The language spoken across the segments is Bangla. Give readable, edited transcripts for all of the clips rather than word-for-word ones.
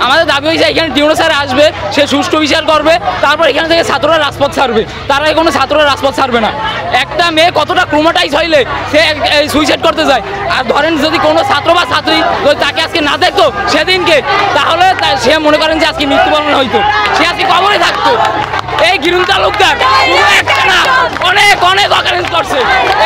আমাদের দাবি হয়েছে এখানে টিউনো স্যার আসবে, সে সুষ্ঠু বিচার করবে, তারপর এখান থেকে ছাত্ররা রাজপথ ছাড়বে। তার আগে কোনো ছাত্ররা রাজপথ ছাড়বে না। একটা মেয়ে কতটা ক্রোমাটাইজ হইলে সে সুইসাইড করতে যায়, আর ধরেন যদি কোনো ছাত্র বা ছাত্রী যদি তাকে আজকে না দেখতো সেদিনকে, তাহলে সে মনে করেন যে আজকে মৃত্যুবরণ হইতো, সে আজকে কবরে থাকতো। এই গিরুন তালুকদার একটা না, অনেক অনেক অকারেন্স করছে।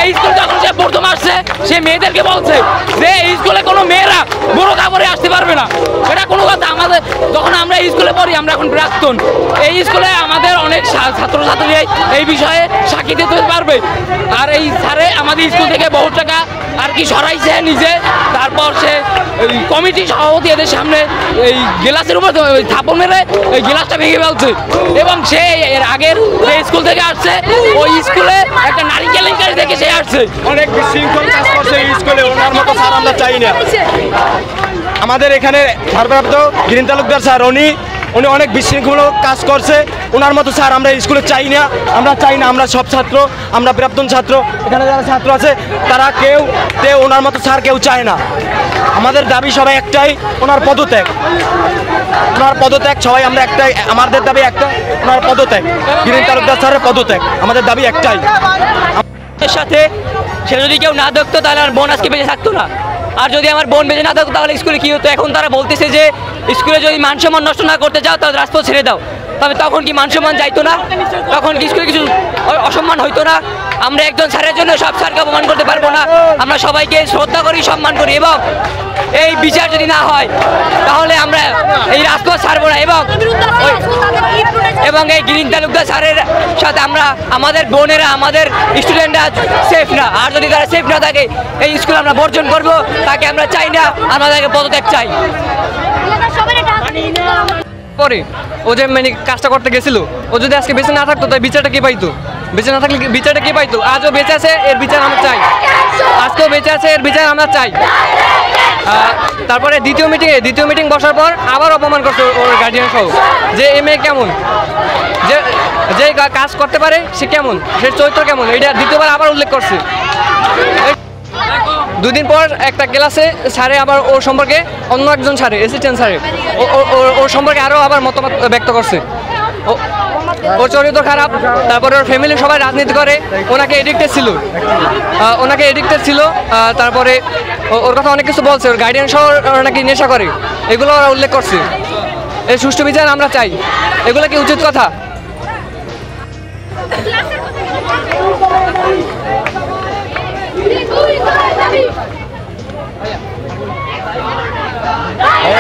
এই স্কুল যখন সে প্রথম আসছে, সে মেয়েদেরকে বলছে যে এই স্কুলে কোনো মেয়েরা বড় কাপড়ে আসতে পারবে না। এটা কোনো কথা। আমাদের যখন আমরা এই স্কুলে পড়ি, আমরা এখন প্রাক্তন, এই স্কুলে আমাদের অনেক ছাত্রছাত্রী এই বিষয়ে সাক্ষী দিতে পারবে। আর এই স্যারে আমাদের স্কুল থেকে বহু টাকা আর কি সরাইছে নিজে, তারপর সে কমিটি সভাপতি এদের সামনে এই গ্লাসের উপর থাপড় মেরে এই গ্লাসটা ভেঙে ফেলছে। এবং সে এর আগের যে স্কুল থেকে আসছে, ওই স্কুলে একটা নারী কেলেঙ্কারি থেকে সে আসছে। অনেক বিশৃঙ্খল কাজ করছে এই স্কুলে, ওনার মতো স্যার আমরা চাই না। আমাদের এখানে ভারপ্রাপ্ত গিরীন তালুকদার স্যার, উনি অনেক বিশৃঙ্খলমূলক কাজ করছে। ওনার মতো স্যার আমরা স্কুলে চাই না। আমরা সব ছাত্র, আমরা প্রাক্তন ছাত্র, এখানে যারা ছাত্র আছে তারা কেউ ওনার মতো স্যার কেউ চায় না। আমাদের দাবি সবাই একটাই, ওনার পদত্যাগ। সবাই আমরা একটাই, আমাদের দাবি একটা, ওনার পদত্যাগ, গিরীন তালুকদার স্যারের পদত্যাগ। আমাদের দাবি একটাই। এর সাথে সে যদি কেউ না দেখতো তাহলে আর বোন আজকে বেঁচে থাকতো না। আর যদি আমার বোন বেঁচে না থাকতো তাহলে স্কুলে কী হতো? এখন তারা বলতেছে যে স্কুলে যদি মান সম্মান নষ্ট না করতে চাও তাহলে রাজপথ ছেড়ে দাও। তবে তখন কি মান সম্মান যাইতো না? তখন কি স্কুলে কিছু অসম্মান হইতো না? আমরা একজন স্যারের জন্য সব স্যারকে অপমান করতে পারবো না। আমরা সবাইকে শ্রদ্ধা করি, সম্মান করি, এবং এই বিচার যদি না হয় তাহলে আমরা এই রাজপথ ছাড়বো না। এবং এই গিরীন তালুকদার স্যারের সাথে আমাদের বোনেরা, আমাদের স্টুডেন্টরা সেফ না। আর যদি তারা সেফ না থাকে, এই স্কুল আমরা বর্জন করব। তাকে আমরা চাই না, আমরা তাকে পদত্যাগ চাই। পরে ও যে মানে কাজটা করতে গেছিল, ও যদি আজকে বেঁচে না থাকতো তাই বিচারটা কে পাইতো? বেঁচে না থাকলে বিচারটা কে পাইতো? আজও বেঁচে আছে, এর বিচার আমরা চাই। আজকেও বেঁচে আছে, এর বিচার আমরা চাই। তারপরে দ্বিতীয় মিটিং বসার পর আবার অপমান করছে ওর গার্ডিয়ান সহ, যে এ মেয়ে কেমন, যে কাজ করতে পারে সে কেমন, সে চরিত্র কেমন, এটা দ্বিতীয়বার আবার উল্লেখ করছে। 2 দিন পর একটা ক্লাসে স্যারে আবার ওর সম্পর্কে অন্য একজন স্যারে, অ্যাসিস্ট্যান্ট স্যারে ওর সম্পর্কে আরও আবার মতামত ব্যক্ত করছে। ওর চরিত্র খারাপ, তারপরে ওর ফ্যামিলি সবাই রাজনীতি করে, ওনাকে এডিক্টেড ছিল। তারপরে ওর কথা অনেক কিছু বলছে, ওর গার্ডিয়ান সহ নাকি নেশা করে, এগুলো ওরা উল্লেখ করছে। এই সুষ্ঠু বিচার আমরা চাই। এগুলো কি উচিত কথা? Hey,